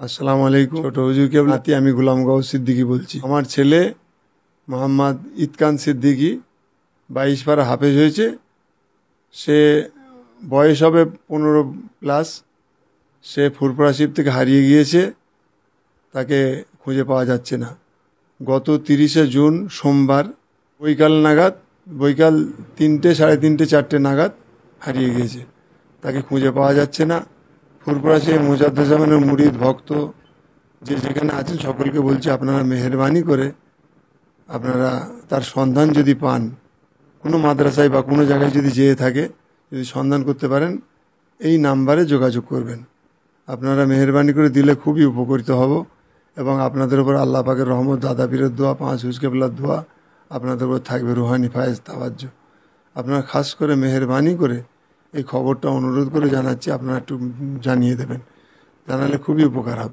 আসসালামু আলাইকুম। ছোট হুজুর কেবলা নাতি, আমি গোলাম গাউস সিদ্দিকী বলছি। আমার ছেলে মোহাম্মদ ইতকান সিদ্দিকী 22 পারা হাফেজ হয়েছে। সে বয়স হবে 15+। সে ফুরফুরা শিব থেকে হারিয়ে গিয়েছে, তাকে খুঁজে পাওয়া যাচ্ছে না। গত 30শে জুন সোমবার বৈকাল 3টে, 3:30, 4টে নাগাদ হারিয়ে গিয়েছে। তাকে খুঁজে পাওয়া যাচ্ছে না। ফুরফুরা শিব মুজাদ্দেজামানের মুরিদ ভক্ত যে যেখানে আছেন সকলকে বলছি, আপনারা মেহেরবানি করে আপনারা তার সন্ধান যদি পান, কোনো মাদ্রাসায় বা কোনো জায়গায় যদি যেয়ে থাকে, যদি সন্ধান করতে পারেন, এই নাম্বারে যোগাযোগ করবেন। আপনারা মেহেরবানি করে দিলে খুবই উপকৃত হব এবং আপনাদের উপর আল্লাহ পাকের রহমত, দাদা পীরের দোয়া, 5 হুজুর কেবলার দোয়া আপনাদের উপর থাকবে, রুহানি ফায়েজ তাওয়াজ্জ। আপনারা খাস করে মেহেরবানি করে এই খবরটা অনুরোধ করে জানাচ্ছি, আপনারা একটু জানিয়ে দেবেন, জানালে খুবই উপকার হবে।